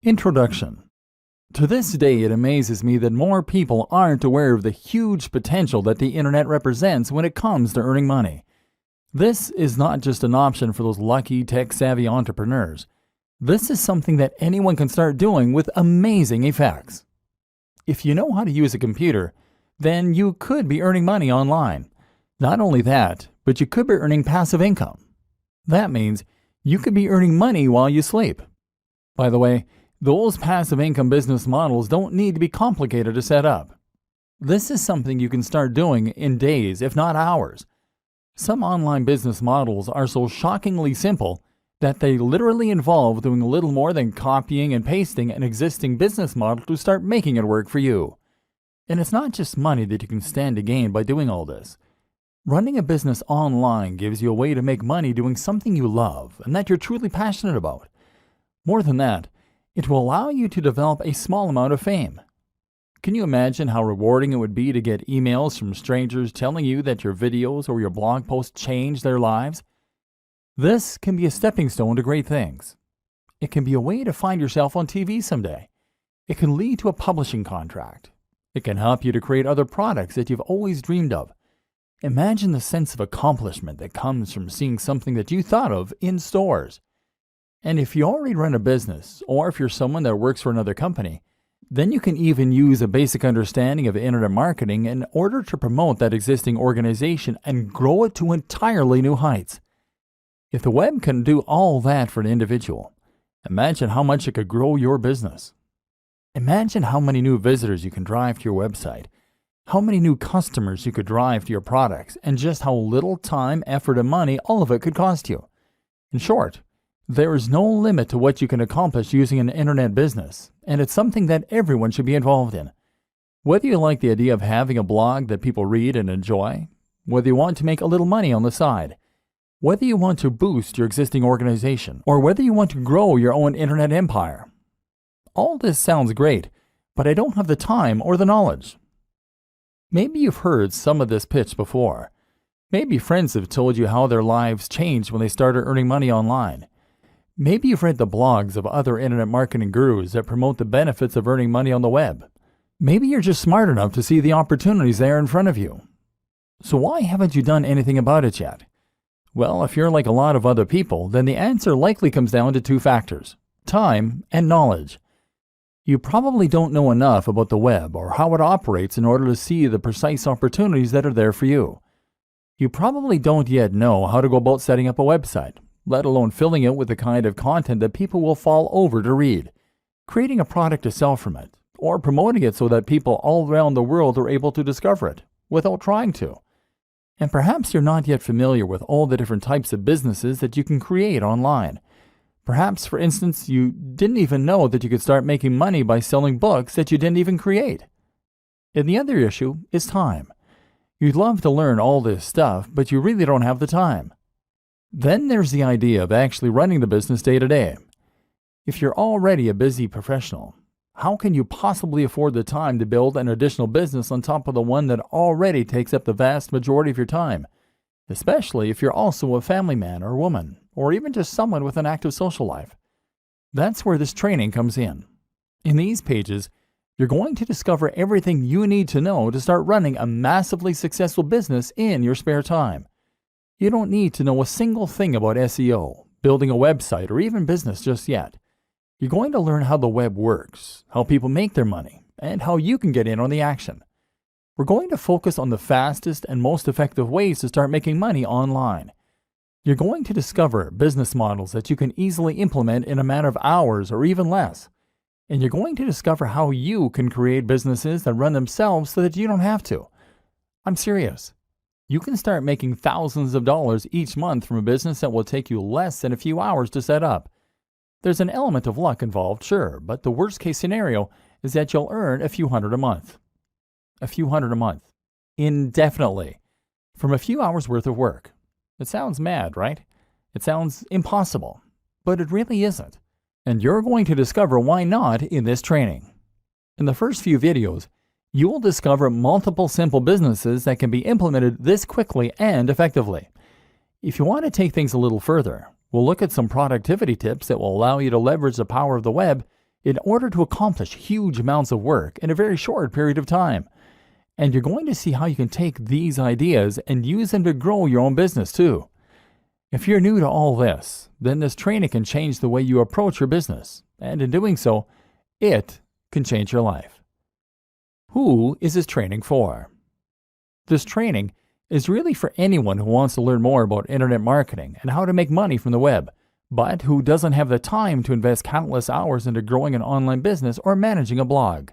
Introduction. To this day, it amazes me that more people aren't aware of the huge potential that the internet represents when it comes to earning money. This is not just an option for those lucky, tech-savvy entrepreneurs. This is something that anyone can start doing with amazing effects. If you know how to use a computer, then you could be earning money online. Not only that, but you could be earning passive income. That means you could be earning money while you sleep. By the way, those passive income business models don't need to be complicated to set up. This is something you can start doing in days, if not hours. Some online business models are so shockingly simple that they literally involve doing little more than copying and pasting an existing business model to start making it work for you. And it's not just money that you can stand to gain by doing all this. Running a business online gives you a way to make money doing something you love and that you're truly passionate about. More than that, it will allow you to develop a small amount of fame. Can you imagine how rewarding it would be to get emails from strangers telling you that your videos or your blog posts changed their lives? This can be a stepping stone to great things. It can be a way to find yourself on TV someday. It can lead to a publishing contract. It can help you to create other products that you've always dreamed of. Imagine the sense of accomplishment that comes from seeing something that you thought of in stores. And if you already run a business, or if you're someone that works for another company, then you can even use a basic understanding of internet marketing in order to promote that existing organization and grow it to entirely new heights. If the web can do all that for an individual, imagine how much it could grow your business. Imagine how many new visitors you can drive to your website, how many new customers you could drive to your products, and just how little time, effort, and money all of it could cost you. In short, there is no limit to what you can accomplish using an internet business, and it's something that everyone should be involved in. Whether you like the idea of having a blog that people read and enjoy, whether you want to make a little money on the side, whether you want to boost your existing organization, or whether you want to grow your own internet empire. All this sounds great, but I don't have the time or the knowledge. Maybe you've heard some of this pitch before. Maybe friends have told you how their lives changed when they started earning money online. Maybe you've read the blogs of other internet marketing gurus that promote the benefits of earning money on the web. Maybe you're just smart enough to see the opportunities there in front of you. So why haven't you done anything about it yet? Well, if you're like a lot of other people, then the answer likely comes down to two factors: time and knowledge. You probably don't know enough about the web or how it operates in order to see the precise opportunities that are there for you. You probably don't yet know how to go about setting up a website, let alone filling it with the kind of content that people will fall over to read, creating a product to sell from it, or promoting it so that people all around the world are able to discover it without trying to. And perhaps you're not yet familiar with all the different types of businesses that you can create online. Perhaps, for instance, you didn't even know that you could start making money by selling books that you didn't even create. And the other issue is time. You'd love to learn all this stuff, but you really don't have the time. Then there's the idea of actually running the business day to day. If you're already a busy professional, how can you possibly afford the time to build an additional business on top of the one that already takes up the vast majority of your time? Especially if you're also a family man or woman, or even just someone with an active social life. That's where this training comes in. In these pages, you're going to discover everything you need to know to start running a massively successful business in your spare time. You don't need to know a single thing about SEO, building a website, or even business just yet. You're going to learn how the web works, how people make their money, and how you can get in on the action. We're going to focus on the fastest and most effective ways to start making money online. You're going to discover business models that you can easily implement in a matter of hours or even less. And you're going to discover how you can create businesses that run themselves so that you don't have to. I'm serious. You can start making thousands of dollars each month from a business that will take you less than a few hours to set up. There's an element of luck involved, sure, but the worst case scenario is that you'll earn a few hundred a month. A few hundred a month. Indefinitely. From a few hours worth of work. It sounds mad, right? It sounds impossible. But it really isn't. And you're going to discover why not in this training. In the first few videos, you will discover multiple simple businesses that can be implemented this quickly and effectively. If you want to take things a little further, we'll look at some productivity tips that will allow you to leverage the power of the web in order to accomplish huge amounts of work in a very short period of time. And you're going to see how you can take these ideas and use them to grow your own business too. If you're new to all this, then this training can change the way you approach your business, and in doing so, it can change your life. Who is this training for? This training is really for anyone who wants to learn more about internet marketing and how to make money from the web, but who doesn't have the time to invest countless hours into growing an online business or managing a blog.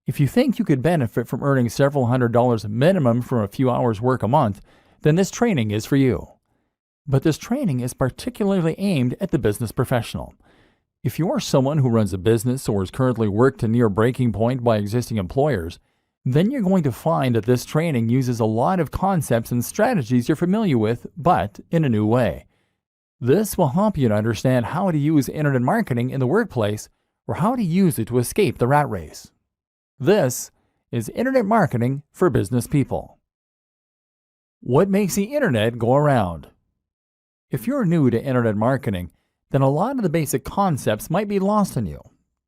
If you think you could benefit from earning several $100s minimum from a few hours work a month, then this training is for you. But this training is particularly aimed at the business professional. If you are someone who runs a business or is currently worked to near breaking point by existing employers, then you're going to find that this training uses a lot of concepts and strategies you're familiar with, but in a new way. This will help you to understand how to use internet marketing in the workplace or how to use it to escape the rat race. This is Internet Marketing for Business People. What makes the internet go around? If you're new to internet marketing, then a lot of the basic concepts might be lost on you.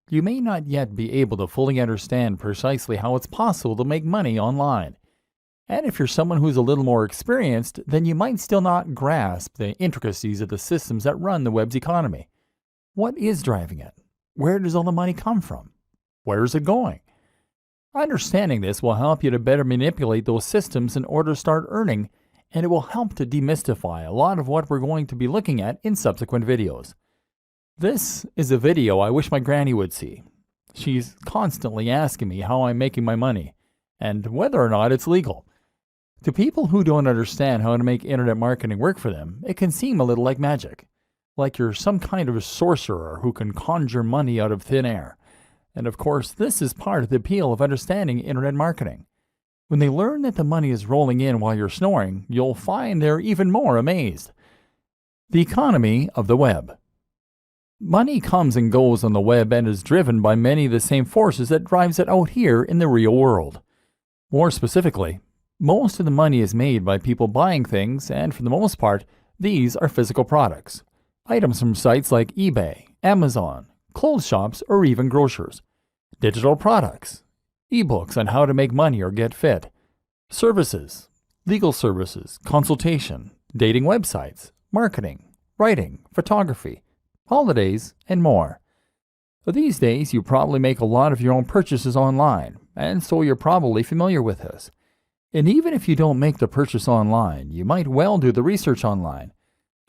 You may not yet be able to fully understand precisely how it's possible to make money online. And if you're someone who's a little more experienced, then you might still not grasp the intricacies of the systems that run the web's economy. What is driving it? Where does all the money come from? Where is it going? Understanding this will help you to better manipulate those systems in order to start earning, and it will help to demystify a lot of what we're going to be looking at in subsequent videos. This is a video I wish my granny would see. She's constantly asking me how I'm making my money, and whether or not it's legal. To people who don't understand how to make internet marketing work for them, it can seem a little like magic, like you're some kind of a sorcerer who can conjure money out of thin air. And of course, this is part of the appeal of understanding internet marketing. When they learn that the money is rolling in while you're snoring, you'll find they're even more amazed. The economy of the web. Money comes and goes on the web and is driven by many of the same forces that drives it out here in the real world. More specifically, most of the money is made by people buying things, and for the most part, these are physical products. Items from sites like eBay, Amazon, clothes shops, or even grocers. Digital products. Ebooks on how to make money or get fit. Services. Legal services, consultation, dating websites, marketing, writing, photography, holidays, and more. These days, you probably make a lot of your own purchases online, and so you're probably familiar with this. And even if you don't make the purchase online, you might well do the research online.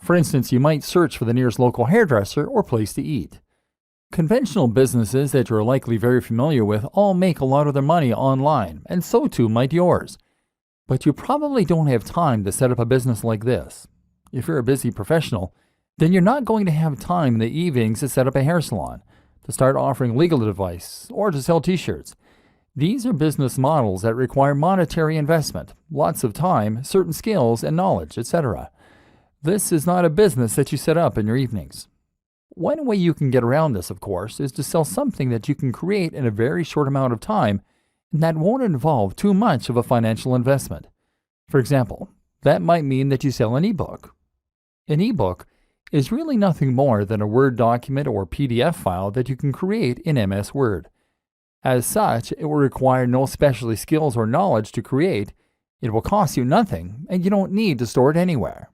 For instance, you might search for the nearest local hairdresser or place to eat. Conventional businesses that you're likely very familiar with all make a lot of their money online, and so too might yours. But you probably don't have time to set up a business like this. If you're a busy professional, then you're not going to have time in the evenings to set up a hair salon, to start offering legal advice, or to sell t-shirts. These are business models that require monetary investment, lots of time, certain skills and knowledge, etc. This is not a business that you set up in your evenings. One way you can get around this, of course, is to sell something that you can create in a very short amount of time and that won't involve too much of a financial investment. For example, that might mean that you sell an ebook. An ebook is really nothing more than a Word document or PDF file that you can create in MS Word. As such, it will require no specialty skills or knowledge to create, it will cost you nothing, and you don't need to store it anywhere.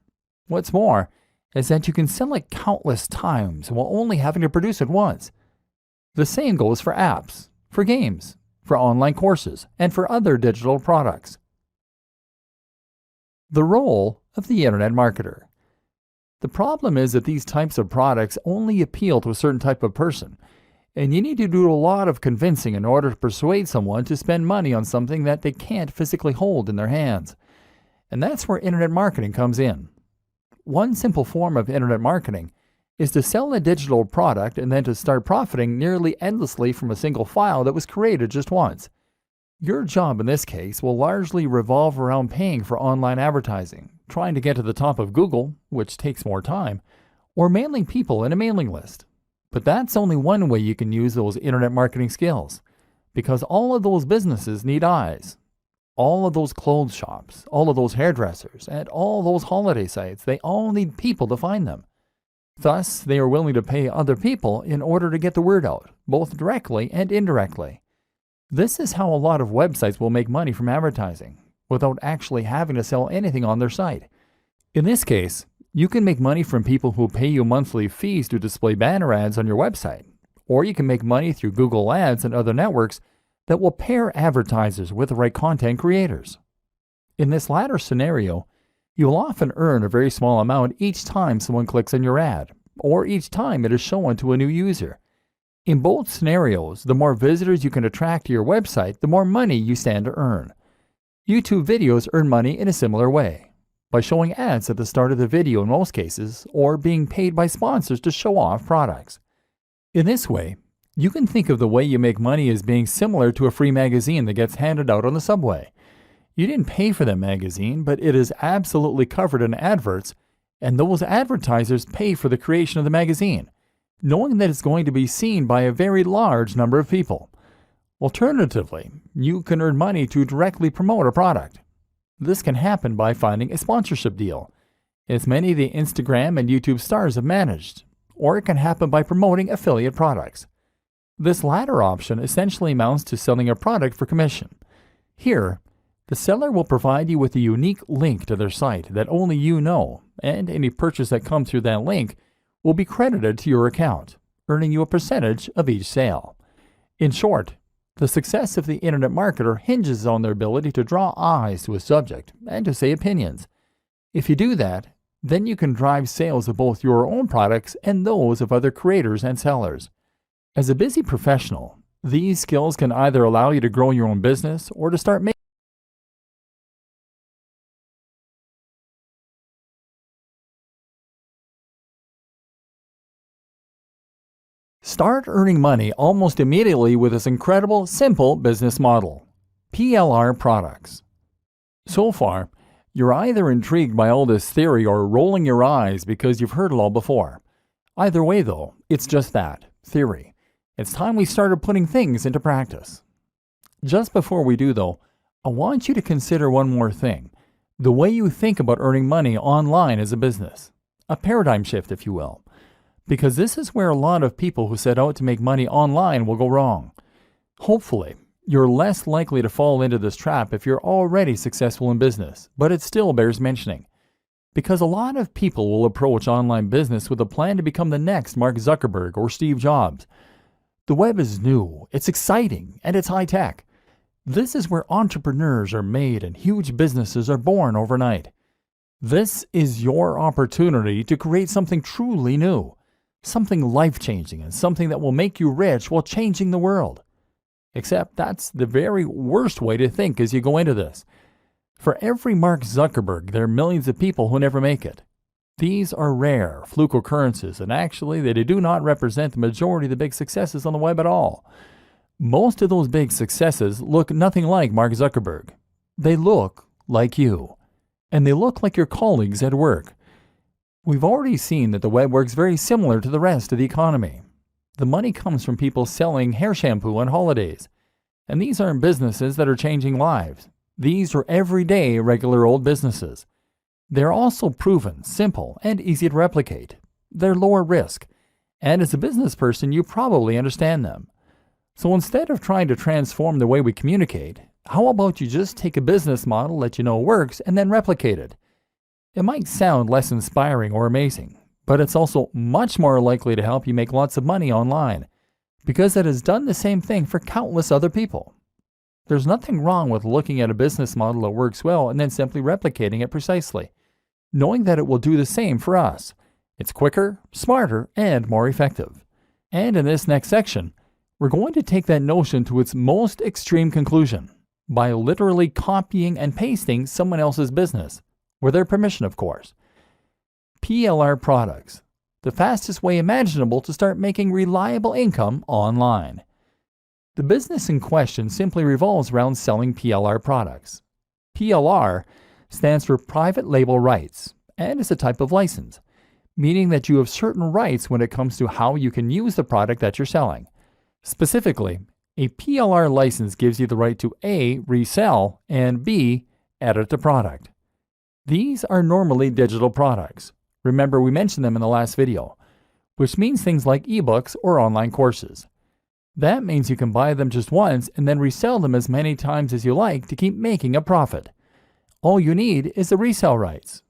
What's more is that you can sell it countless times while only having to produce it once. The same goes for apps, for games, for online courses, and for other digital products. The role of the internet marketer. The problem is that these types of products only appeal to a certain type of person, and you need to do a lot of convincing in order to persuade someone to spend money on something that they can't physically hold in their hands. And that's where internet marketing comes in. One simple form of internet marketing is to sell a digital product and then to start profiting nearly endlessly from a single file that was created just once. Your job in this case will largely revolve around paying for online advertising, trying to get to the top of Google, which takes more time, or mailing people in a mailing list. But that's only one way you can use those internet marketing skills, because all of those businesses need eyes. All of those clothes shops, all of those hairdressers, and all those holiday sites, they all need people to find them. Thus, they are willing to pay other people in order to get the word out, both directly and indirectly. This is how a lot of websites will make money from advertising, without actually having to sell anything on their site. In this case, you can make money from people who pay you monthly fees to display banner ads on your website, or you can make money through Google Ads and other networks that will pair advertisers with the right content creators. In this latter scenario, you'll often earn a very small amount each time someone clicks on your ad, or each time it is shown to a new user. In both scenarios, the more visitors you can attract to your website, the more money you stand to earn. YouTube videos earn money in a similar way, by showing ads at the start of the video in most cases, or being paid by sponsors to show off products. In this way, you can think of the way you make money as being similar to a free magazine that gets handed out on the subway. You didn't pay for that magazine, but it is absolutely covered in adverts, and those advertisers pay for the creation of the magazine, knowing that it's going to be seen by a very large number of people. Alternatively, you can earn money to directly promote a product. This can happen by finding a sponsorship deal, as many of the Instagram and YouTube stars have managed, or it can happen by promoting affiliate products. This latter option essentially amounts to selling a product for commission. Here, the seller will provide you with a unique link to their site that only you know, and any purchase that comes through that link will be credited to your account, earning you a percentage of each sale. In short, the success of the internet marketer hinges on their ability to draw eyes to a subject and to say opinions. If you do that, then you can drive sales of both your own products and those of other creators and sellers. As a busy professional, these skills can either allow you to grow your own business or to start making Start earning money almost immediately with this incredible, simple business model. PLR products. So far, you're either intrigued by all this theory or rolling your eyes because you've heard it all before. Either way though, it's just that, theory. It's time we started putting things into practice. Just before we do though, I want you to consider one more thing. The way you think about earning money online as a business. A paradigm shift, if you will. Because this is where a lot of people who set out to make money online will go wrong. Hopefully, you're less likely to fall into this trap if you're already successful in business, but it still bears mentioning. Because a lot of people will approach online business with a plan to become the next Mark Zuckerberg or Steve Jobs. The web is new, it's exciting, and it's high-tech. This is where entrepreneurs are made and huge businesses are born overnight. This is your opportunity to create something truly new. Something life-changing and something that will make you rich while changing the world. Except that's the very worst way to think as you go into this. For every Mark Zuckerberg, there are millions of people who never make it. These are rare, fluke occurrences, and actually they do not represent the majority of the big successes on the web at all. Most of those big successes look nothing like Mark Zuckerberg. They look like you. And they look like your colleagues at work. We've already seen that the web works very similar to the rest of the economy. The money comes from people selling hair shampoo on holidays. And these aren't businesses that are changing lives. These are everyday, regular old businesses. They're also proven, simple, and easy to replicate. They're lower risk. And as a business person, you probably understand them. So instead of trying to transform the way we communicate, how about you just take a business model that you know works and then replicate it? It might sound less inspiring or amazing, but it's also much more likely to help you make lots of money online, because it has done the same thing for countless other people. There's nothing wrong with looking at a business model that works well and then simply replicating it precisely, knowing that it will do the same for us. It's quicker, smarter, and more effective. And in this next section, we're going to take that notion to its most extreme conclusion by literally copying and pasting someone else's business. With their permission, of course. PLR products, the fastest way imaginable to start making reliable income online. The business in question simply revolves around selling PLR products. PLR stands for Private Label Rights, and is a type of license, meaning that you have certain rights when it comes to how you can use the product that you're selling. Specifically, a PLR license gives you the right to A, resell, and B, edit the product. These are normally digital products. Remember, we mentioned them in the last video. which means things like ebooks or online courses. That means you can buy them just once and then resell them as many times as you like to keep making a profit. All you need is the resale rights.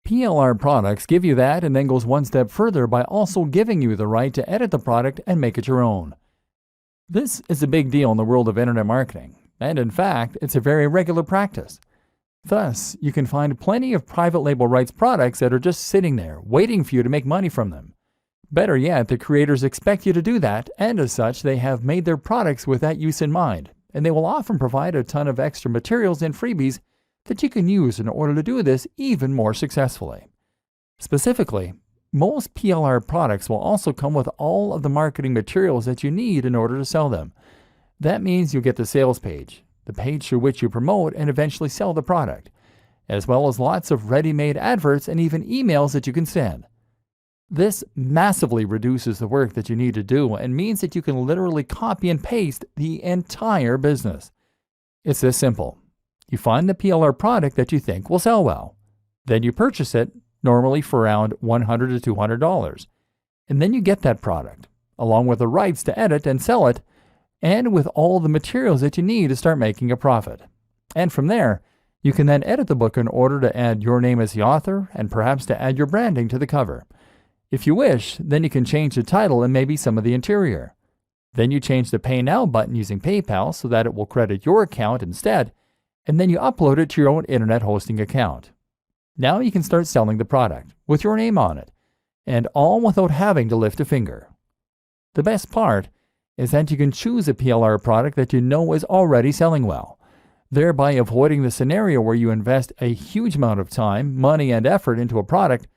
PLR products give you that and then goes one step further by also giving you the right to edit the product and make it your own. This is a big deal in the world of internet marketing, and in fact, it's a very regular practice. Thus, you can find plenty of private label rights products that are just sitting there, waiting for you to make money from them. Better yet, the creators expect you to do that, and as such, they have made their products with that use in mind, and they will often provide a ton of extra materials and freebies that you can use in order to do this even more successfully. Specifically, most PLR products will also come with all of the marketing materials that you need in order to sell them. That means you'll get the sales page, the page through which you promote and eventually sell the product, as well as lots of ready-made adverts and even emails that you can send. This massively reduces the work that you need to do and means that you can literally copy and paste the entire business. It's this simple. You find the PLR product that you think will sell well. Then you purchase it, normally for around $100 to $200. And then you get that product, along with the rights to edit and sell it, and with all the materials that you need to start making a profit. And from there, you can then edit the book in order to add your name as the author and perhaps to add your branding to the cover. If you wish, then you can change the title and maybe some of the interior. Then you change the Pay Now button using PayPal so that it will credit your account instead, and then you upload it to your own internet hosting account. Now you can start selling the product with your name on it, and all without having to lift a finger. The best part is that you can choose a PLR product that you know is already selling well, thereby avoiding the scenario where you invest a huge amount of time, money, and effort into a product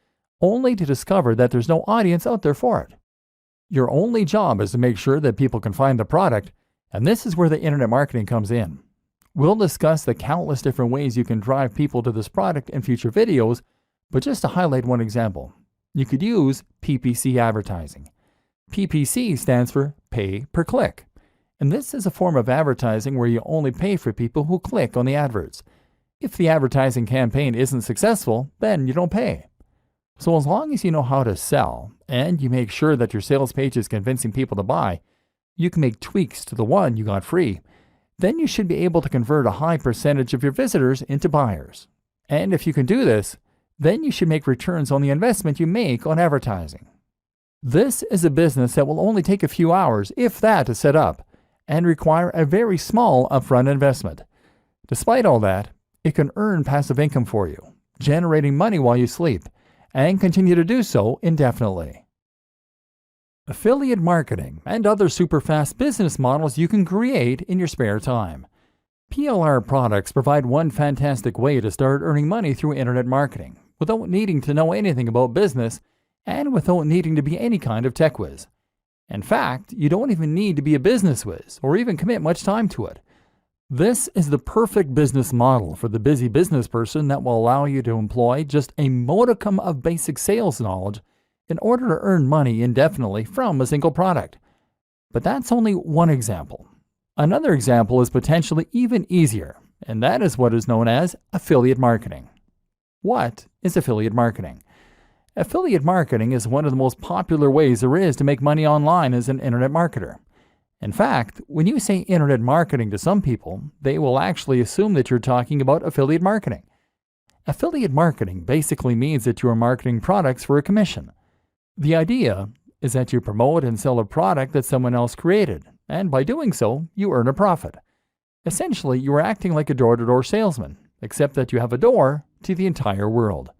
only to discover that there's no audience out there for it. Your only job is to make sure that people can find the product, and this is where the internet marketing comes in. We'll discuss the countless different ways you can drive people to this product in future videos, but just to highlight one example, you could use PPC advertising. PPC stands for pay per click, and this is a form of advertising where you only pay for people who click on the adverts. If the advertising campaign isn't successful, then you don't pay. So as long as you know how to sell, and you make sure that your sales page is convincing people to buy, you can make tweaks to the one you got free. Then you should be able to convert a high percentage of your visitors into buyers. And if you can do this, then you should make returns on the investment you make on advertising. This is a business that will only take a few hours, if that, to set up, and require a very small upfront investment. Despite all that, it can earn passive income for you, generating money while you sleep, and continue to do so indefinitely. Affiliate marketing and other super fast business models you can create in your spare time. PLR products provide one fantastic way to start earning money through internet marketing without needing to know anything about business and without needing to be any kind of tech whiz. In fact, you don't even need to be a business whiz or even commit much time to it. This is the perfect business model for the busy business person that will allow you to employ just a modicum of basic sales knowledge in order to earn money indefinitely from a single product. But that's only one example. Another example is potentially even easier, and that is what is known as affiliate marketing. What is affiliate marketing? Affiliate marketing is one of the most popular ways there is to make money online as an internet marketer. In fact, when you say internet marketing to some people, they will actually assume that you're talking about affiliate marketing. Affiliate marketing basically means that you are marketing products for a commission. The idea is that you promote and sell a product that someone else created, and by doing so, you earn a profit. Essentially, you are acting like a door-to-door salesman, except that you have a door to the entire world.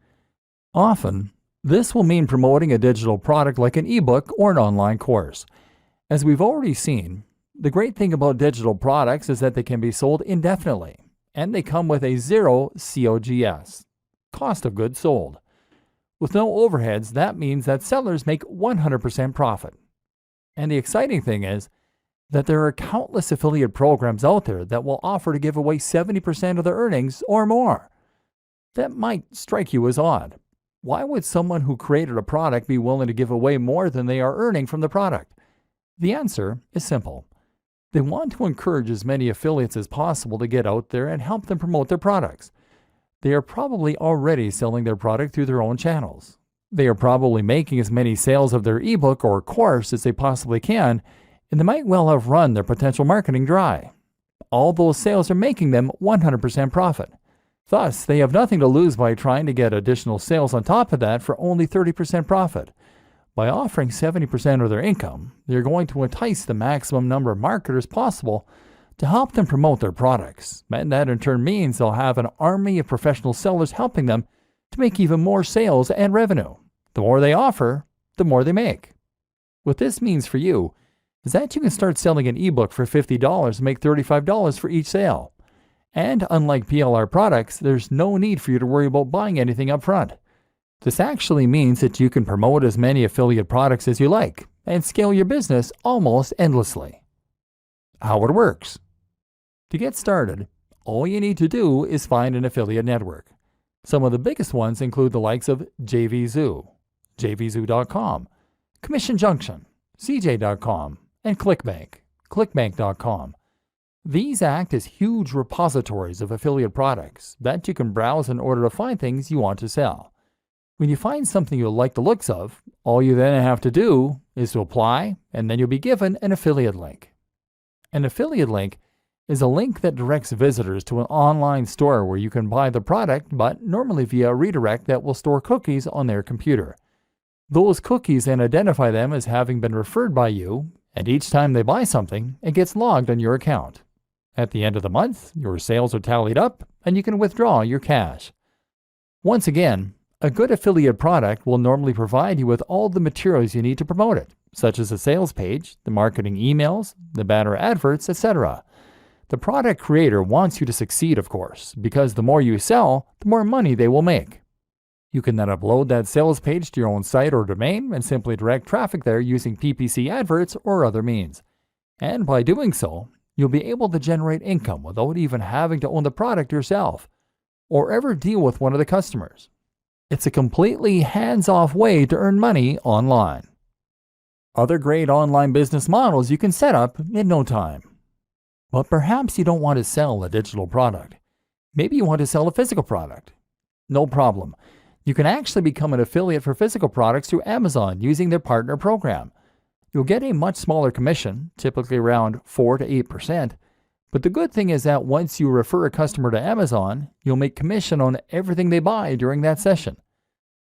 Often, this will mean promoting a digital product like an ebook or an online course. As we've already seen, the great thing about digital products is that they can be sold indefinitely, and they come with a zero COGS, cost of goods sold. With no overheads, that means that sellers make 100% profit. And the exciting thing is that there are countless affiliate programs out there that will offer to give away 70% of their earnings or more. That might strike you as odd. Why would someone who created a product be willing to give away more than they are earning from the product? The answer is simple. They want to encourage as many affiliates as possible to get out there and help them promote their products. They are probably already selling their product through their own channels. They are probably making as many sales of their ebook or course as they possibly can, and they might well have run their potential marketing dry. All those sales are making them 100% profit. Thus, they have nothing to lose by trying to get additional sales on top of that for only 30% profit. By offering 70% of their income, they're going to entice the maximum number of marketers possible to help them promote their products, and that in turn means they'll have an army of professional sellers helping them to make even more sales and revenue. The more they offer, the more they make. What this means for you is that you can start selling an ebook for $50 and make $35 for each sale. And unlike PLR products, there's no need for you to worry about buying anything up front. This actually means that you can promote as many affiliate products as you like and scale your business almost endlessly. How it works. To get started, all you need to do is find an affiliate network. Some of the biggest ones include the likes of JVZoo, JVZoo.com, Commission Junction, CJ.com, and ClickBank, ClickBank.com. These act as huge repositories of affiliate products that you can browse in order to find things you want to sell. When you find something you like the looks of, all you then have to do is to apply, and then you'll be given an affiliate link. An affiliate link is a link that directs visitors to an online store where you can buy the product, but normally via a redirect that will store cookies on their computer. Those cookies then identify them as having been referred by you, and each time they buy something, it gets logged on your account. At the end of the month, your sales are tallied up, and you can withdraw your cash. Once again, a good affiliate product will normally provide you with all the materials you need to promote it, such as a sales page, the marketing emails, the banner adverts, etc. The product creator wants you to succeed, of course, because the more you sell, the more money they will make. You can then upload that sales page to your own site or domain and simply direct traffic there using PPC adverts or other means. And by doing so, you'll be able to generate income without even having to own the product yourself or ever deal with one of the customers. It's a completely hands-off way to earn money online. Other great online business models you can set up in no time. But perhaps you don't want to sell a digital product. Maybe you want to sell a physical product. No problem. You can actually become an affiliate for physical products through Amazon using their partner program. You'll get a much smaller commission, typically around 4 to 8%. But the good thing is that once you refer a customer to Amazon, you'll make commission on everything they buy during that session.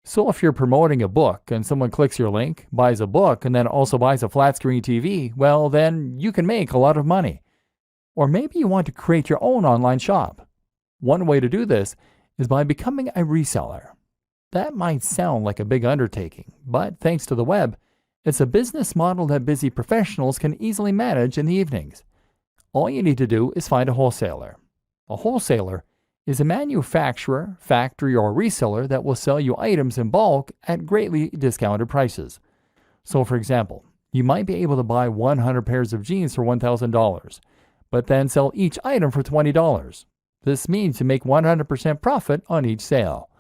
So if you're promoting a book and someone clicks your link, buys a book, and then also buys a flat screen TV, well, then you can make a lot of money. Or maybe you want to create your own online shop. One way to do this is by becoming a reseller. That might sound like a big undertaking, but thanks to the web, it's a business model that busy professionals can easily manage in the evenings. All you need to do is find a wholesaler. A wholesaler is a manufacturer, factory, or reseller that will sell you items in bulk at greatly discounted prices. So for example, you might be able to buy 100 pairs of jeans for $1,000, but then sell each item for $20. This means you make 100% profit on each sale.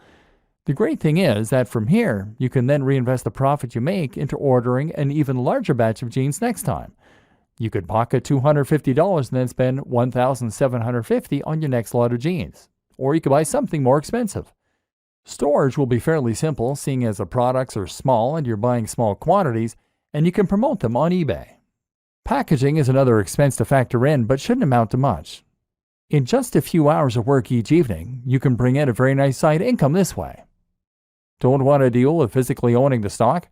The great thing is that from here, you can then reinvest the profit you make into ordering an even larger batch of jeans next time. You could pocket $250 and then spend $1,750 on your next lot of jeans. Or you could buy something more expensive. Storage will be fairly simple, seeing as the products are small and you're buying small quantities, and you can promote them on eBay. Packaging is another expense to factor in, but shouldn't amount to much. In just a few hours of work each evening, you can bring in a very nice side income this way. Don't want to deal with physically owning the stock?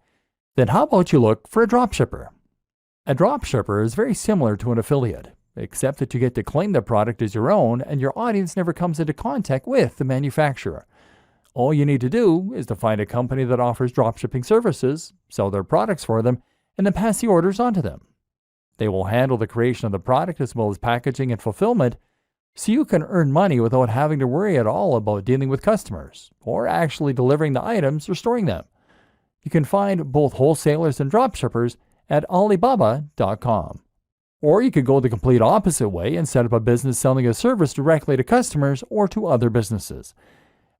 Then how about you look for a dropshipper? A dropshipper is very similar to an affiliate, except that you get to claim the product as your own and your audience never comes into contact with the manufacturer. All you need to do is to find a company that offers dropshipping services, sell their products for them, and then pass the orders on to them. They will handle the creation of the product as well as packaging and fulfillment, so you can earn money without having to worry at all about dealing with customers or actually delivering the items or storing them. You can find both wholesalers and dropshippers at Alibaba.com. Or you could go the complete opposite way and set up a business selling a service directly to customers or to other businesses.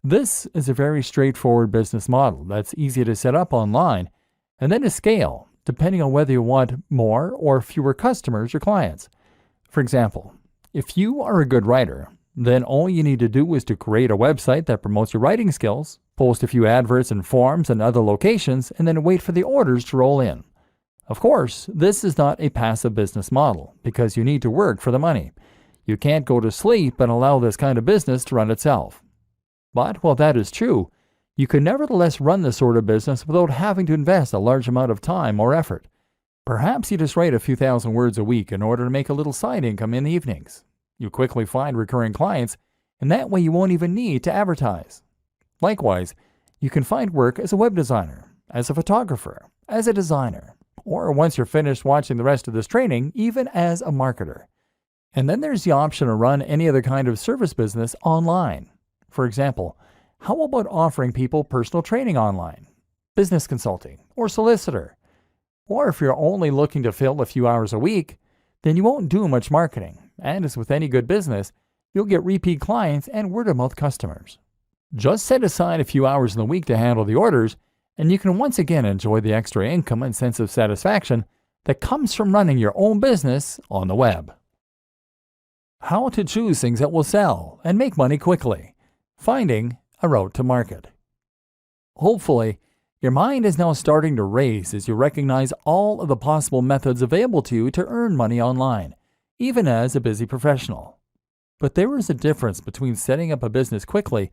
This is a very straightforward business model that's easy to set up online and then to scale, depending on whether you want more or fewer customers or clients. For example, if you are a good writer, then all you need to do is to create a website that promotes your writing skills, Post a few adverts in forums and other locations, and then wait for the orders to roll in. Of course, this is not a passive business model because you need to work for the money. You can't go to sleep and allow this kind of business to run itself. But while that is true, you can nevertheless run this sort of business without having to invest a large amount of time or effort. Perhaps you just write a few thousand words a week in order to make a little side income in the evenings. You quickly find recurring clients, and that way you won't even need to advertise. Likewise, you can find work as a web designer, as a photographer, as a designer, or once you're finished watching the rest of this training, even as a marketer. And then there's the option to run any other kind of service business online. For example, how about offering people personal training online, business consulting, or solicitor? Or if you're only looking to fill a few hours a week, then you won't do much marketing, and as with any good business, you'll get repeat clients and word-of-mouth customers. Just set aside a few hours in the week to handle the orders, and you can once again enjoy the extra income and sense of satisfaction that comes from running your own business on the web. How to choose things that will sell and make money quickly. Finding a route to market. Hopefully, your mind is now starting to race as you recognize all of the possible methods available to you to earn money online, even as a busy professional. But there is a difference between setting up a business quickly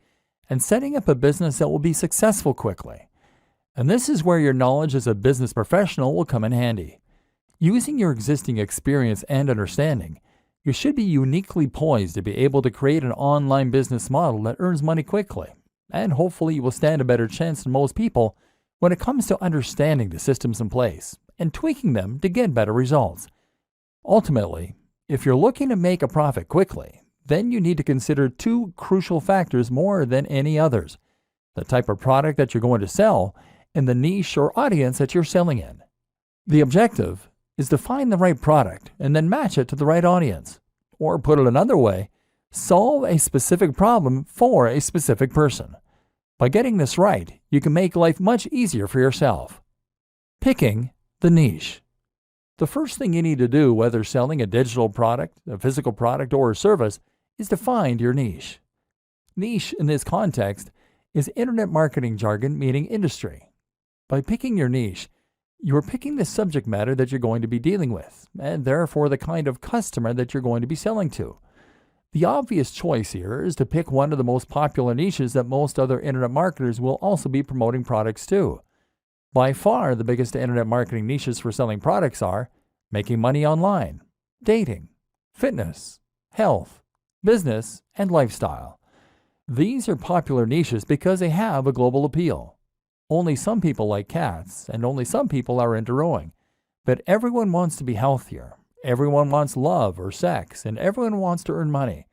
and setting up a business that will be successful quickly. And this is where your knowledge as a business professional will come in handy. Using your existing experience and understanding, you should be uniquely poised to be able to create an online business model that earns money quickly, and hopefully you will stand a better chance than most people when it comes to understanding the systems in place and tweaking them to get better results. Ultimately, if you're looking to make a profit quickly, then you need to consider two crucial factors more than any others: the type of product that you're going to sell and the niche or audience that you're selling in. The objective is to find the right product and then match it to the right audience. Or put it another way, solve a specific problem for a specific person. By getting this right, you can make life much easier for yourself. Picking the niche. The first thing you need to do, whether selling a digital product, a physical product, or a service, is to find your niche. Niche in this context is internet marketing jargon meaning industry. By picking your niche, you are picking the subject matter that you're going to be dealing with, and therefore the kind of customer that you're going to be selling to. The obvious choice here is to pick one of the most popular niches that most other internet marketers will also be promoting products to. By far, the biggest internet marketing niches for selling products are making money online, dating, fitness, health, business, and lifestyle. These are popular niches because they have a global appeal. Only some people like cats, and only some people are into rowing. But everyone wants to be healthier. Everyone wants love or sex, and everyone wants to earn money.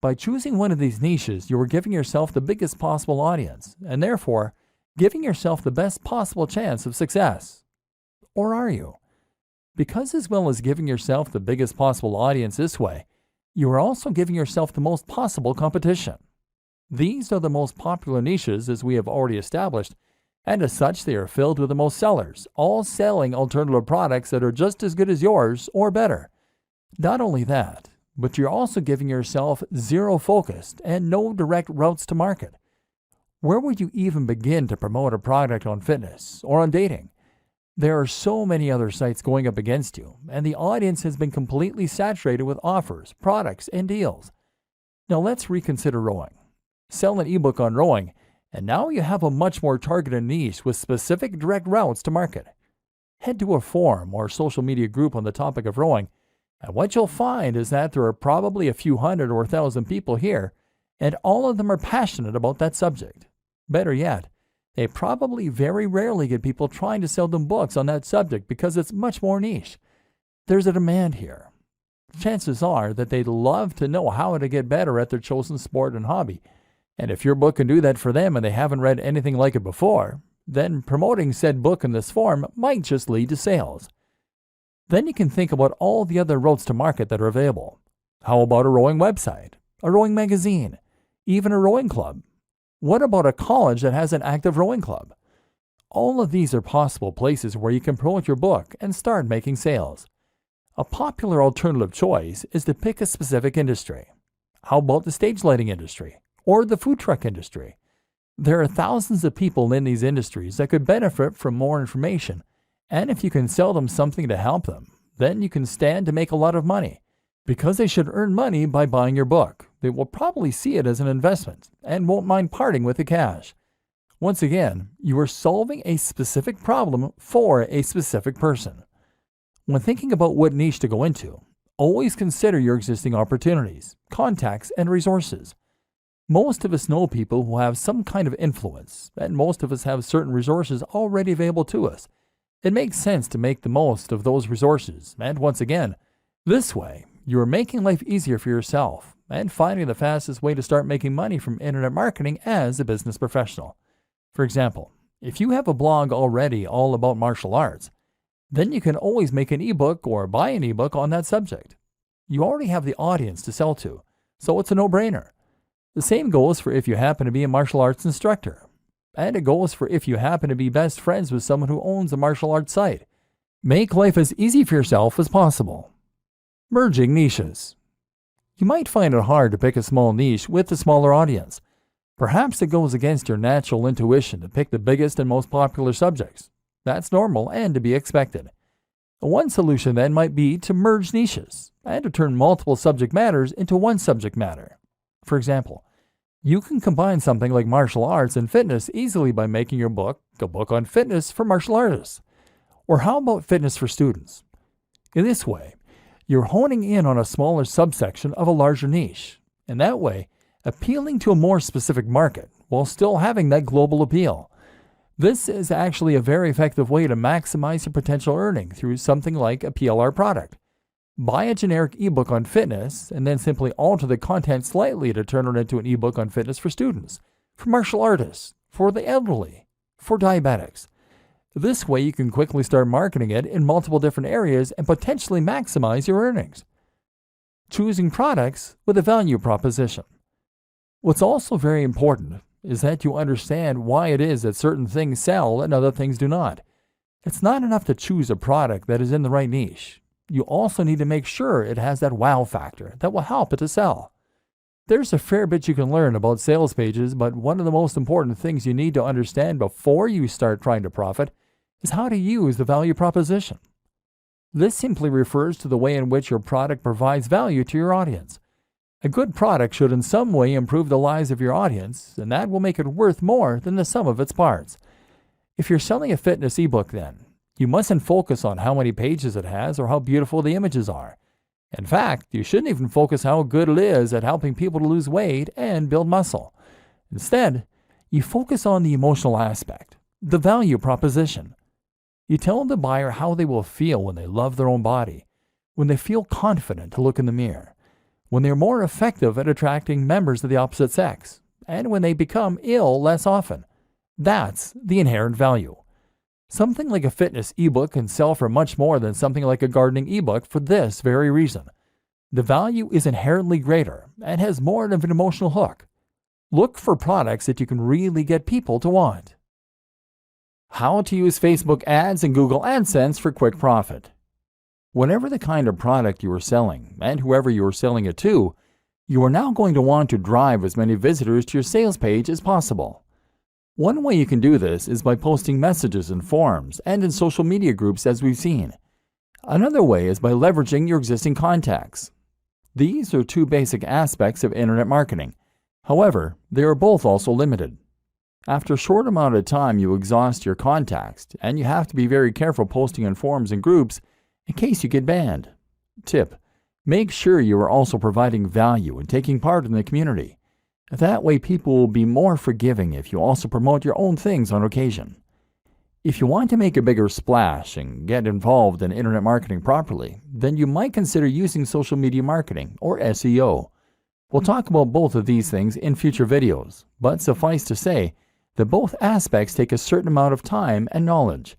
By choosing one of these niches, you are giving yourself the biggest possible audience, and therefore, giving yourself the best possible chance of success. Or are you? Because as well as giving yourself the biggest possible audience this way, you are also giving yourself the most possible competition. These are the most popular niches, as we have already established, and as such they are filled with the most sellers, all selling alternative products that are just as good as yours or better. Not only that, but you're also giving yourself zero focused and no direct routes to market. Where would you even begin to promote a product on fitness or on dating? There are so many other sites going up against you, and the audience has been completely saturated with offers, products, and deals. Now let's reconsider rowing. Sell an ebook on rowing, and now you have a much more targeted niche with specific direct routes to market. Head to a forum or social media group on the topic of rowing, and what you'll find is that there are probably a few hundred or 1,000 people here, and all of them are passionate about that subject. Better yet, they probably very rarely get people trying to sell them books on that subject because it's much more niche. There's a demand here. Chances are that they'd love to know how to get better at their chosen sport and hobby. And if your book can do that for them and they haven't read anything like it before, then promoting said book in this form might just lead to sales. Then you can think about all the other routes to market that are available. How about a rowing website, a rowing magazine, even a rowing club? What about a college that has an active rowing club? All of these are possible places where you can promote your book and start making sales. A popular alternative choice is to pick a specific industry. How about the stage lighting industry? Or the food truck industry? There are thousands of people in these industries that could benefit from more information, and if you can sell them something to help them, then you can stand to make a lot of money. Because they should earn money by buying your book, they will probably see it as an investment and won't mind parting with the cash. Once again, you are solving a specific problem for a specific person. When thinking about what niche to go into, always consider your existing opportunities, contacts, and resources. Most of us know people who have some kind of influence, and most of us have certain resources already available to us. It makes sense to make the most of those resources, and once again, this way, you are making life easier for yourself and finding the fastest way to start making money from internet marketing as a business professional. For example, if you have a blog already all about martial arts, then you can always make an ebook or buy an ebook on that subject. You already have the audience to sell to, so it's a no-brainer. The same goes for if you happen to be a martial arts instructor. And it goes for if you happen to be best friends with someone who owns a martial arts site. Make life as easy for yourself as possible. Merging niches. You might find it hard to pick a small niche with a smaller audience. Perhaps it goes against your natural intuition to pick the biggest and most popular subjects. That's normal and to be expected. One solution then might be to merge niches and to turn multiple subject matters into one subject matter. For example, you can combine something like martial arts and fitness easily by making your book a book on fitness for martial artists. Or how about fitness for students? In this way, you're honing in on a smaller subsection of a larger niche, and that way, appealing to a more specific market while still having that global appeal. This is actually a very effective way to maximize your potential earning through something like a PLR product. Buy a generic ebook on fitness and then simply alter the content slightly to turn it into an ebook on fitness for students, for martial artists, for the elderly, for diabetics. This way you can quickly start marketing it in multiple different areas and potentially maximize your earnings. Choosing products with a value proposition. What's also very important is that you understand why it is that certain things sell and other things do not. It's not enough to choose a product that is in the right niche. You also need to make sure it has that wow factor that will help it to sell. There's a fair bit you can learn about sales pages, but one of the most important things you need to understand before you start trying to profit is how to use the value proposition. This simply refers to the way in which your product provides value to your audience. A good product should in some way improve the lives of your audience, and that will make it worth more than the sum of its parts. If you're selling a fitness ebook then, you mustn't focus on how many pages it has or how beautiful the images are. In fact, you shouldn't even focus how good it is at helping people to lose weight and build muscle. Instead, you focus on the emotional aspect, the value proposition. You tell the buyer how they will feel when they love their own body, when they feel confident to look in the mirror, when they're more effective at attracting members of the opposite sex, and when they become ill less often. That's the inherent value. Something like a fitness ebook can sell for much more than something like a gardening ebook for this very reason. The value is inherently greater and has more of an emotional hook. Look for products that you can really get people to want. How to use Facebook ads and Google AdSense for quick profit. Whatever the kind of product you are selling, and whoever you are selling it to, you are now going to want to drive as many visitors to your sales page as possible. One way you can do this is by posting messages in forums and in social media groups as we've seen. Another way is by leveraging your existing contacts. These are two basic aspects of internet marketing. However, they are both also limited. After a short amount of time, you exhaust your contacts, and you have to be very careful posting in forums and groups in case you get banned. Tip: make sure you are also providing value and taking part in the community. That way people will be more forgiving if you also promote your own things on occasion. If you want to make a bigger splash and get involved in internet marketing properly, then you might consider using social media marketing, or SEO. We'll talk about both of these things in future videos, but suffice to say that both aspects take a certain amount of time and knowledge.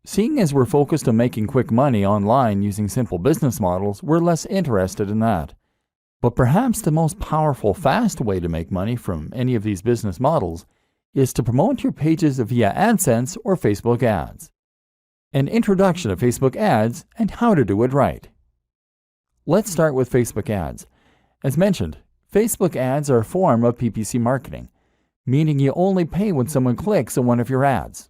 Seeing as we're focused on making quick money online using simple business models, we're less interested in that. But perhaps the most powerful, fast way to make money from any of these business models is to promote your pages via AdSense or Facebook ads. An introduction to Facebook ads and how to do it right. Let's start with Facebook ads. As mentioned, Facebook ads are a form of PPC marketing. meaning you only pay when someone clicks on one of your ads.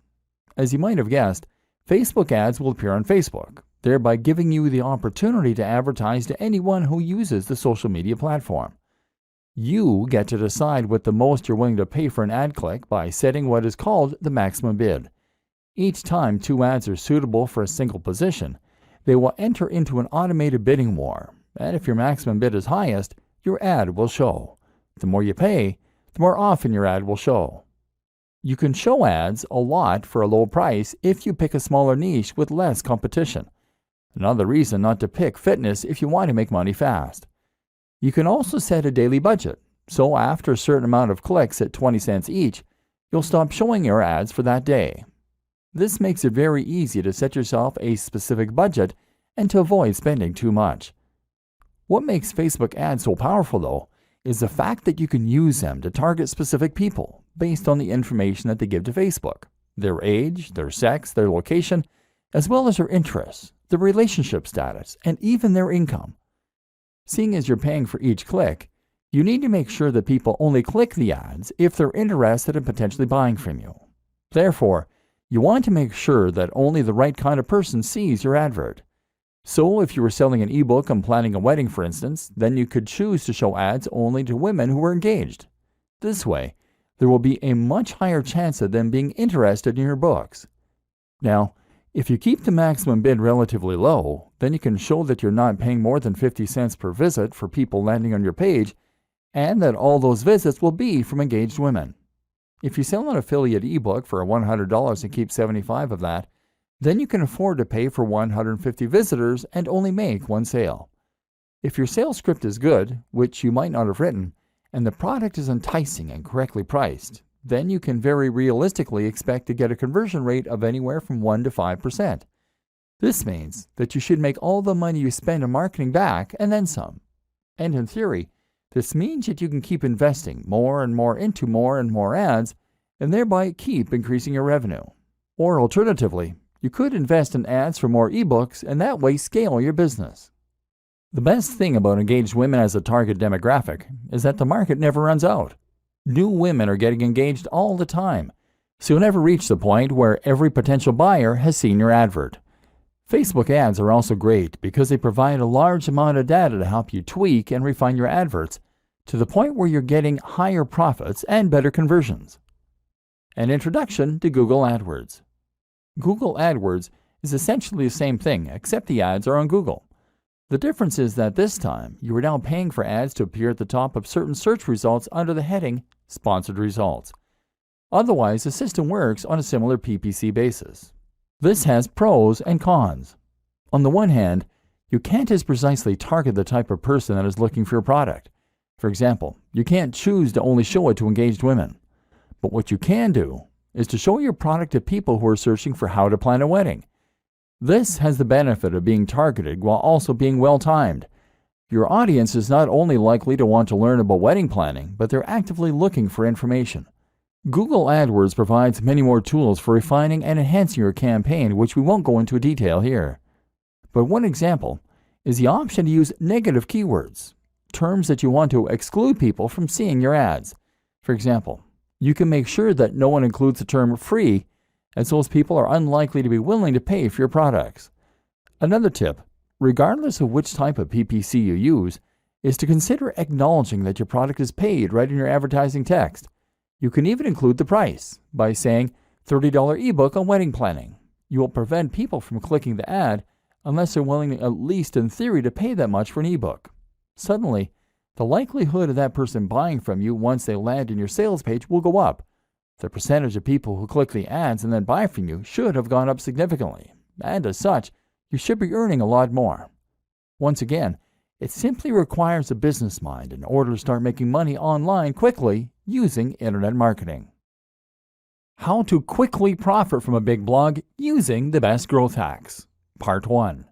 As you might have guessed, Facebook ads will appear on Facebook, thereby giving you the opportunity to advertise to anyone who uses the social media platform. You get to decide what the most you're willing to pay for an ad click by setting what is called the maximum bid. Each time two ads are suitable for a single position, they will enter into an automated bidding war, and if your maximum bid is highest, your ad will show. The more you pay, the more often your ad will show. You can show ads a lot for a low price if you pick a smaller niche with less competition. Another reason not to pick fitness if you want to make money fast. You can also set a daily budget, so after a certain amount of clicks at 20 cents each, you'll stop showing your ads for that day. This makes it very easy to set yourself a specific budget and to avoid spending too much. What makes Facebook ads so powerful, though, is the fact that you can use them to target specific people based on the information that they give to Facebook, their age, their sex, their location, as well as their interests, their relationship status, and even their income. Seeing as you're paying for each click, you need to make sure that people only click the ads if they're interested in potentially buying from you. Therefore, you want to make sure that only the right kind of person sees your advert. So if you were selling an ebook on planning a wedding, for instance, then you could choose to show ads only to women who are engaged. This way, there will be a much higher chance of them being interested in your books. Now, if you keep the maximum bid relatively low, then you can show that you're not paying more than 50 cents per visit for people landing on your page, and that all those visits will be from engaged women. If you sell an affiliate ebook for $100 and keep 75 of that, then you can afford to pay for 150 visitors and only make one sale. If your sales script is good, which you might not have written, and the product is enticing and correctly priced, then you can very realistically expect to get a conversion rate of anywhere from 1 to 5%. This means that you should make all the money you spend on marketing back and then some. And in theory, this means that you can keep investing more and more into more and more ads, and thereby keep increasing your revenue. Or alternatively, you could invest in ads for more ebooks and that way scale your business. The best thing about engaged women as a target demographic is that the market never runs out. New women are getting engaged all the time, so you'll never reach the point where every potential buyer has seen your advert. Facebook ads are also great because they provide a large amount of data to help you tweak and refine your adverts to the point where you're getting higher profits and better conversions. An introduction to Google AdWords. Google AdWords is essentially the same thing, except the ads are on Google. The difference is that this time, you are now paying for ads to appear at the top of certain search results under the heading Sponsored Results. Otherwise, the system works on a similar PPC basis. This has pros and cons. On the one hand, you can't as precisely target the type of person that is looking for your product. For example, you can't choose to only show it to engaged women. But what you can do is to show your product to people who are searching for how to plan a wedding. This has the benefit of being targeted while also being well-timed. Your audience is not only likely to want to learn about wedding planning, but they're actively looking for information. Google AdWords provides many more tools for refining and enhancing your campaign, which we won't go into detail here. But one example is the option to use negative keywords, terms that you want to exclude people from seeing your ads. For example, you can make sure that no one includes the term free, as those people are unlikely to be willing to pay for your products. Another tip, regardless of which type of PPC you use, is to consider acknowledging that your product is paid right in your advertising text. You can even include the price by saying $30 ebook on wedding planning. You will prevent people from clicking the ad unless they're willing, at least in theory, to pay that much for an ebook. Suddenly, the likelihood of that person buying from you once they land in your sales page will go up. The percentage of people who click the ads and then buy from you should have gone up significantly, and as such, you should be earning a lot more. Once again, it simply requires a business mind in order to start making money online quickly using internet marketing. How to quickly profit from a big blog using the best growth hacks. Part 1.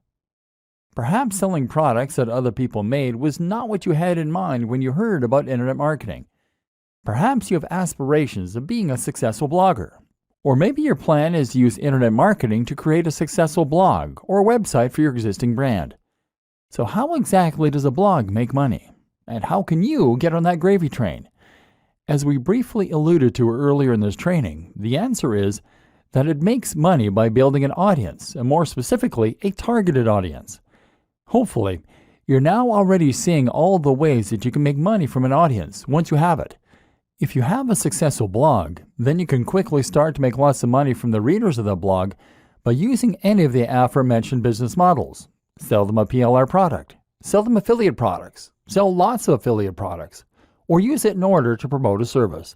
Perhaps selling products that other people made was not what you had in mind when you heard about internet marketing. Perhaps you have aspirations of being a successful blogger. Or maybe your plan is to use internet marketing to create a successful blog or website for your existing brand. So how exactly does a blog make money? And how can you get on that gravy train? As we briefly alluded to earlier in this training, the answer is that it makes money by building an audience, and more specifically, a targeted audience. Hopefully, you're now already seeing all the ways that you can make money from an audience once you have it. If you have a successful blog, then you can quickly start to make lots of money from the readers of the blog by using any of the aforementioned business models. Sell them a PLR product, sell them affiliate products, sell lots of affiliate products, or use it in order to promote a service.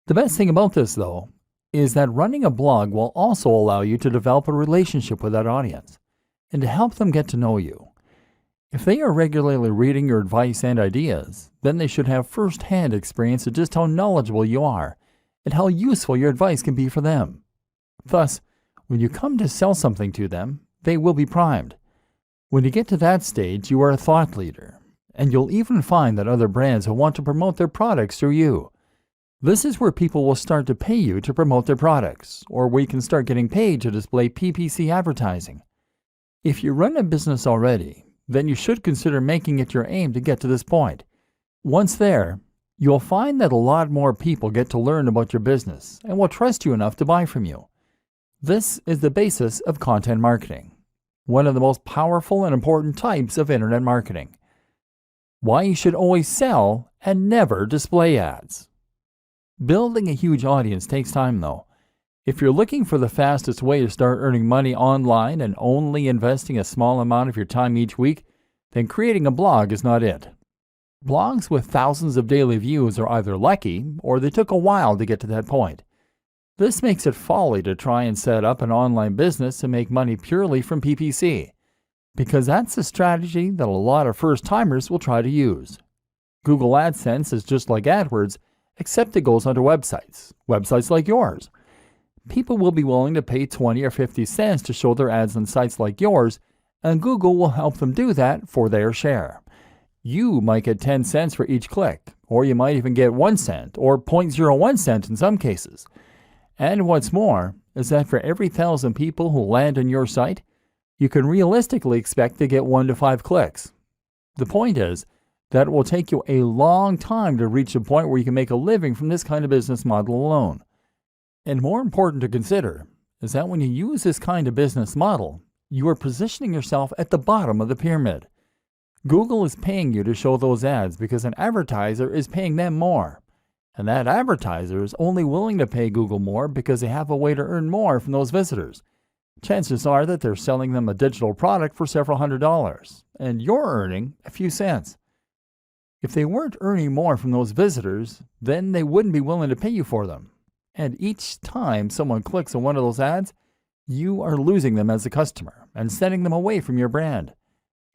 The best thing about this, though, is that running a blog will also allow you to develop a relationship with that audience and to help them get to know you. If they are regularly reading your advice and ideas, then they should have first-hand experience of just how knowledgeable you are and how useful your advice can be for them. Thus, when you come to sell something to them, they will be primed. When you get to that stage, you are a thought leader, and you'll even find that other brands will want to promote their products through you. This is where people will start to pay you to promote their products, or where you can start getting paid to display PPC advertising. If you run a business already, then you should consider making it your aim to get to this point. Once there, you'll find that a lot more people get to learn about your business and will trust you enough to buy from you. This is the basis of content marketing, one of the most powerful and important types of internet marketing. Why you should always sell and never display ads. Building a huge audience takes time, though. If you're looking for the fastest way to start earning money online and only investing a small amount of your time each week, then creating a blog is not it. Blogs with thousands of daily views are either lucky or they took a while to get to that point. This makes it folly to try and set up an online business and make money purely from PPC, because that's a strategy that a lot of first-timers will try to use. Google AdSense is just like AdWords, except it goes onto websites like yours. People will be willing to pay 20 or 50 cents to show their ads on sites like yours, and Google will help them do that for their share. You might get 10 cents for each click, or you might even get 1 cent or 0.01 cent in some cases. And what's more is that for every 1,000 people who land on your site, you can realistically expect to get 1 to 5 clicks. The point is that it will take you a long time to reach a point where you can make a living from this kind of business model alone. And more important to consider is that when you use this kind of business model, you are positioning yourself at the bottom of the pyramid. Google is paying you to show those ads because an advertiser is paying them more. And that advertiser is only willing to pay Google more because they have a way to earn more from those visitors. Chances are that they're selling them a digital product for several $100s, and you're earning a few cents. If they weren't earning more from those visitors, then they wouldn't be willing to pay you for them. And each time someone clicks on one of those ads, you are losing them as a customer and sending them away from your brand.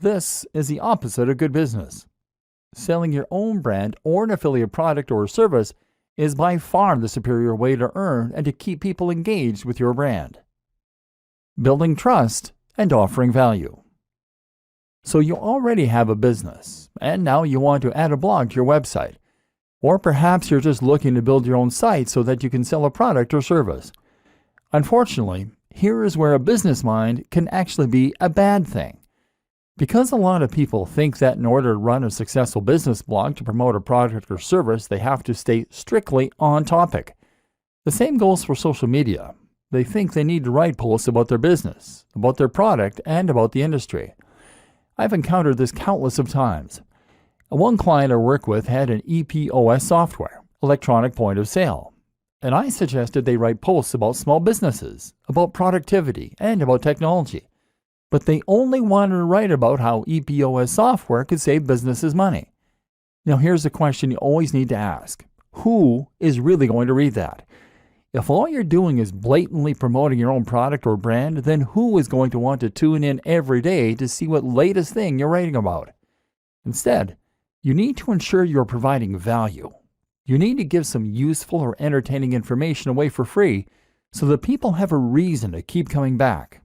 This is the opposite of good business. Selling your own brand or an affiliate product or service is by far the superior way to earn and to keep people engaged with your brand. Building trust and offering value. So you already have a business, and now you want to add a blog to your website. Or perhaps you're just looking to build your own site so that you can sell a product or service. Unfortunately, here is where a business mind can actually be a bad thing. Because a lot of people think that in order to run a successful business blog to promote a product or service, they have to stay strictly on topic. The same goes for social media. They think they need to write posts about their business, about their product, and about the industry. I've encountered this countless of times. One client I work with had an EPOS software, electronic point of sale, and I suggested they write posts about small businesses, about productivity, and about technology. But they only wanted to write about how EPOS software could save businesses money. Now here's a question you always need to ask. Who is really going to read that? If all you're doing is blatantly promoting your own product or brand, then who is going to want to tune in every day to see what latest thing you're writing about? Instead, you need to ensure you're providing value. You need to give some useful or entertaining information away for free so that people have a reason to keep coming back.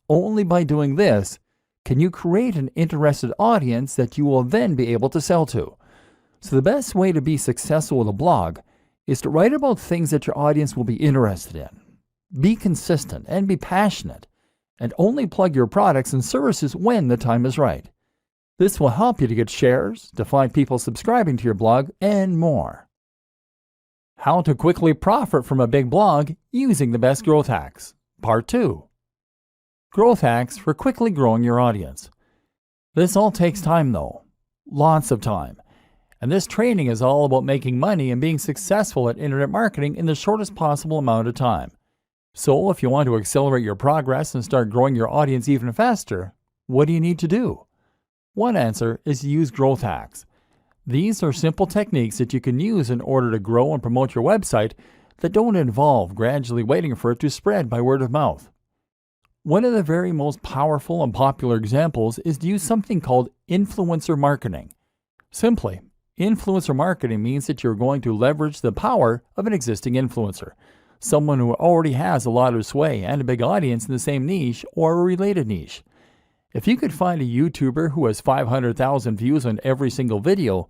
Only by doing this can you create an interested audience that you will then be able to sell to. So the best way to be successful with a blog is to write about things that your audience will be interested in. Be consistent and be passionate, and only plug your products and services when the time is right. This will help you to get shares, to find people subscribing to your blog, and more. How to quickly profit from a big blog using the best growth hacks. Part 2. Growth hacks for quickly growing your audience. This all takes time though. Lots of time. And this training is all about making money and being successful at internet marketing in the shortest possible amount of time. So if you want to accelerate your progress and start growing your audience even faster, what do you need to do? One answer is to use growth hacks. These are simple techniques that you can use in order to grow and promote your website that don't involve gradually waiting for it to spread by word of mouth. One of the very most powerful and popular examples is to use something called influencer marketing. Simply, influencer marketing means that you're going to leverage the power of an existing influencer, someone who already has a lot of sway and a big audience in the same niche or a related niche. If you could find a YouTuber who has 500,000 views on every single video,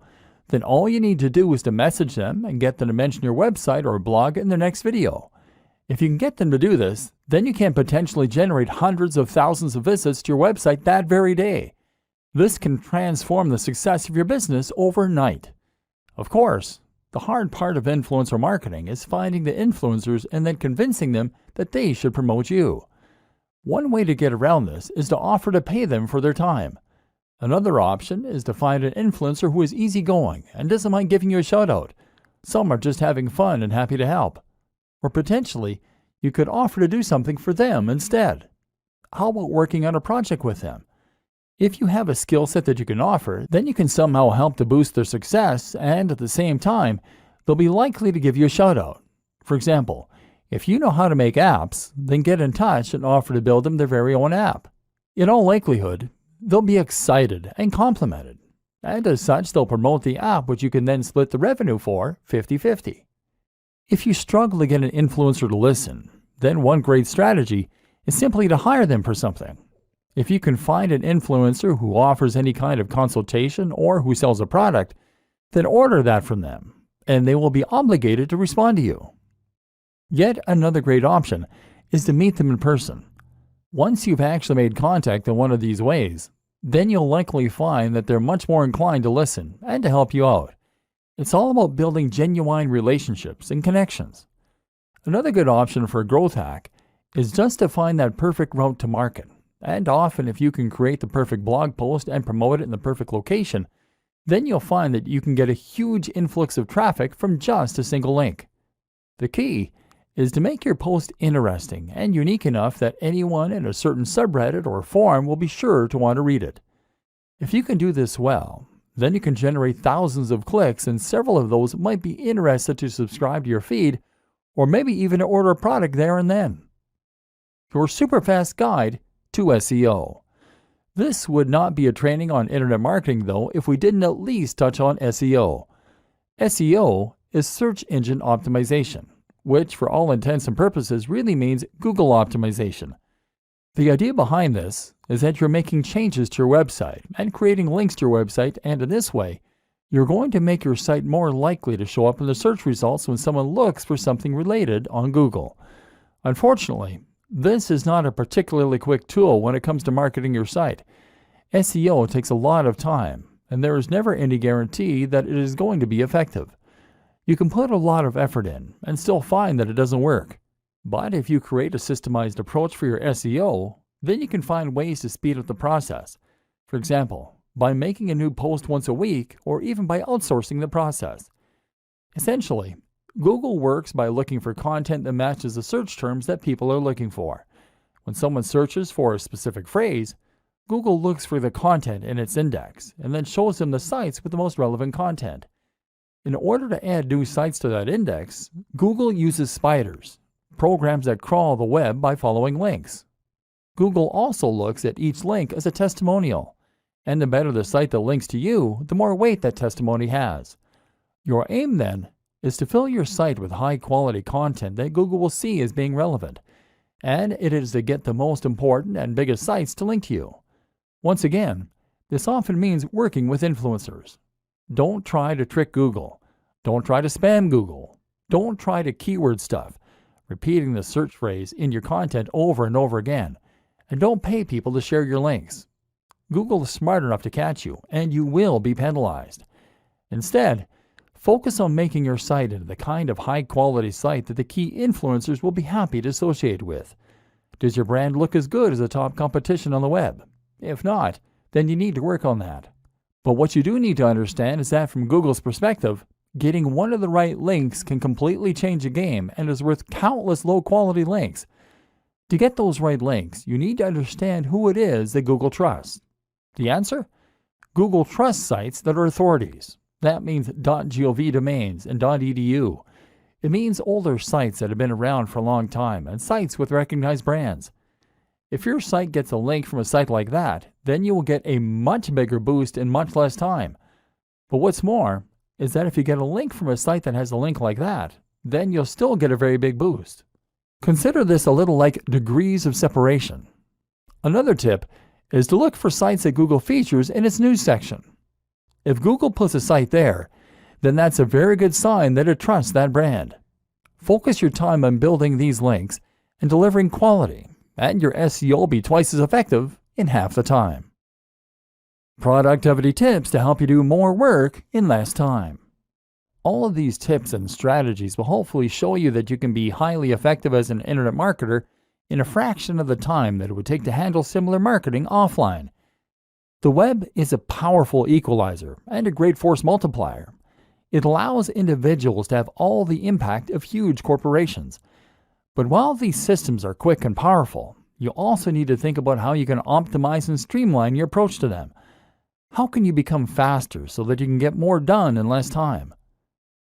then all you need to do is to message them and get them to mention your website or blog in their next video. If you can get them to do this, then you can potentially generate hundreds of thousands of visits to your website that very day. This can transform the success of your business overnight. Of course, the hard part of influencer marketing is finding the influencers and then convincing them that they should promote you. One way to get around this is to offer to pay them for their time. Another option is to find an influencer who is easygoing and doesn't mind giving you a shout out. Some are just having fun and happy to help. Or potentially, you could offer to do something for them instead. How about working on a project with them? If you have a skill set that you can offer, then you can somehow help to boost their success, and at the same time, they'll be likely to give you a shout out. For example, if you know how to make apps, then get in touch and offer to build them their very own app. In all likelihood, they'll be excited and complimented, and as such, they'll promote the app, which you can then split the revenue for 50-50. If you struggle to get an influencer to listen, then one great strategy is simply to hire them for something. If you can find an influencer who offers any kind of consultation or who sells a product, then order that from them, and they will be obligated to respond to you. Yet another great option is to meet them in person. Once you've actually made contact in one of these ways, then you'll likely find that they're much more inclined to listen and to help you out. It's all about building genuine relationships and connections. Another good option for a growth hack is just to find that perfect route to market. And often if you can create the perfect blog post and promote it in the perfect location, then you'll find that you can get a huge influx of traffic from just a single link. The key is to make your post interesting and unique enough that anyone in a certain subreddit or forum will be sure to want to read it. If you can do this well, then you can generate thousands of clicks, and several of those might be interested to subscribe to your feed or maybe even to order a product there and then. Your super fast guide to SEO. This would not be a training on internet marketing though if we didn't at least touch on SEO. SEO is search engine optimization, which for all intents and purposes really means Google optimization. The idea behind this is that you're making changes to your website and creating links to your website, and in this way, you're going to make your site more likely to show up in the search results when someone looks for something related on Google. Unfortunately, this is not a particularly quick tool when it comes to marketing your site. SEO takes a lot of time, and there is never any guarantee that it is going to be effective. You can put a lot of effort in and still find that it doesn't work. But if you create a systemized approach for your SEO, then you can find ways to speed up the process. For example, by making a new post once a week or even by outsourcing the process. Essentially, Google works by looking for content that matches the search terms that people are looking for. When someone searches for a specific phrase, Google looks for the content in its index and then shows them the sites with the most relevant content. In order to add new sites to that index, Google uses spiders, programs that crawl the web by following links. Google also looks at each link as a testimonial, and the better the site that links to you, the more weight that testimony has. Your aim then is to fill your site with high-quality content that Google will see as being relevant, and it is to get the most important and biggest sites to link to you. Once again, this often means working with influencers. Don't try to trick Google. Don't try to spam Google. Don't try to keyword stuff, repeating the search phrase in your content over and over again. And don't pay people to share your links. Google is smart enough to catch you, and you will be penalized. Instead, Focus on making your site into the kind of high-quality site that the key influencers will be happy to associate with. Does your brand look as good as the top competition on the web? If not, then you need to work on that. But what you do need to understand is that from Google's perspective, getting one of the right links can completely change a game and is worth countless low-quality links. To get those right links, you need to understand who it is that Google trusts. The answer? Google trusts sites that are authorities. That means .gov domains and .edu. It means older sites that have been around for a long time and sites with recognized brands. If your site gets a link from a site like that, then you will get a much bigger boost in much less time. But what's more is that if you get a link from a site that has a link like that, then you'll still get a very big boost. Consider this a little like degrees of separation. Another tip is to look for sites that Google features in its news section. If Google puts a site there, then that's a very good sign that it trusts that brand. Focus your time on building these links and delivering quality, and your SEO will be twice as effective in half the time. Productivity tips to help you do more work in less time. All of these tips and strategies will hopefully show you that you can be highly effective as an internet marketer in a fraction of the time that it would take to handle similar marketing offline. The web is a powerful equalizer and a great force multiplier. It allows individuals to have all the impact of huge corporations. But while these systems are quick and powerful, you also need to think about how you can optimize and streamline your approach to them. How can you become faster so that you can get more done in less time?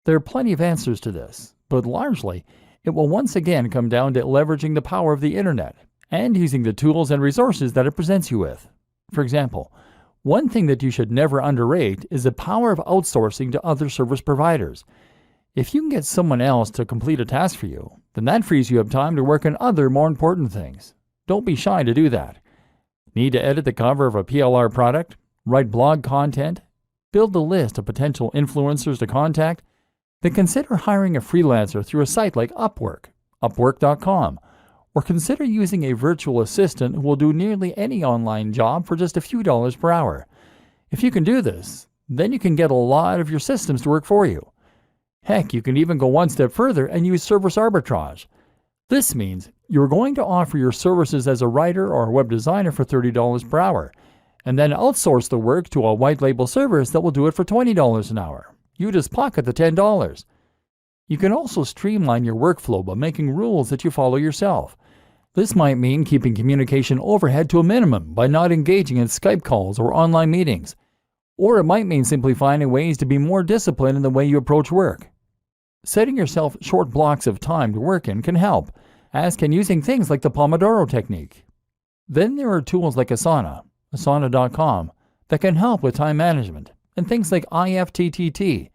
There are plenty of answers to this, but largely, it will once again come down to leveraging the power of the internet and using the tools and resources that it presents you with. For example, one thing that you should never underrate is the power of outsourcing to other service providers. If you can get someone else to complete a task for you, then that frees you up time to work on other more important things. Don't be shy to do that. Need to edit the cover of a PLR product? Write blog content? Build a list of potential influencers to contact? Then consider hiring a freelancer through a site like Upwork, Upwork.com, or consider using a virtual assistant who will do nearly any online job for just a few dollars per hour. If you can do this, then you can get a lot of your systems to work for you. Heck, you can even go one step further and use service arbitrage. This means you're going to offer your services as a writer or a web designer for $30 per hour, and then outsource the work to a white label service that will do it for $20 an hour. You just pocket the $10. You can also streamline your workflow by making rules that you follow yourself. This might mean keeping communication overhead to a minimum by not engaging in Skype calls or online meetings. Or it might mean simply finding ways to be more disciplined in the way you approach work. Setting yourself short blocks of time to work in can help, as can using things like the Pomodoro technique. Then there are tools like Asana, Asana.com, that can help with time management, and things like IFTTT,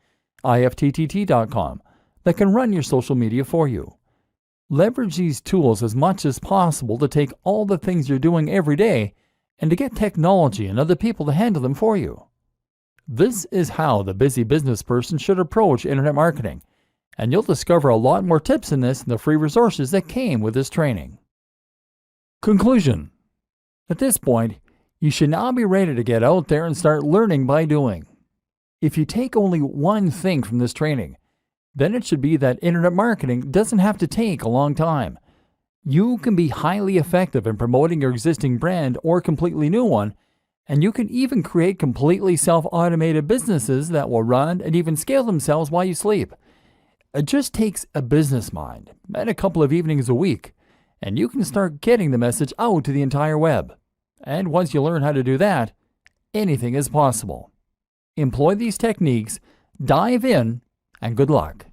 IFTTT.com, that can run your social media for you. Leverage these tools as much as possible to take all the things you're doing every day and to get technology and other people to handle them for you. This is how the busy business person should approach internet marketing, and you'll discover a lot more tips in this in the free resources that came with this training. Conclusion. At this point, you should now be ready to get out there and start learning by doing. If you take only one thing from this training, then it should be that internet marketing doesn't have to take a long time. You can be highly effective in promoting your existing brand or completely new one, and you can even create completely self-automated businesses that will run and even scale themselves while you sleep. It just takes a business mind and a couple of evenings a week, and you can start getting the message out to the entire web. And once you learn how to do that, anything is possible. Employ these techniques, dive in, and good luck.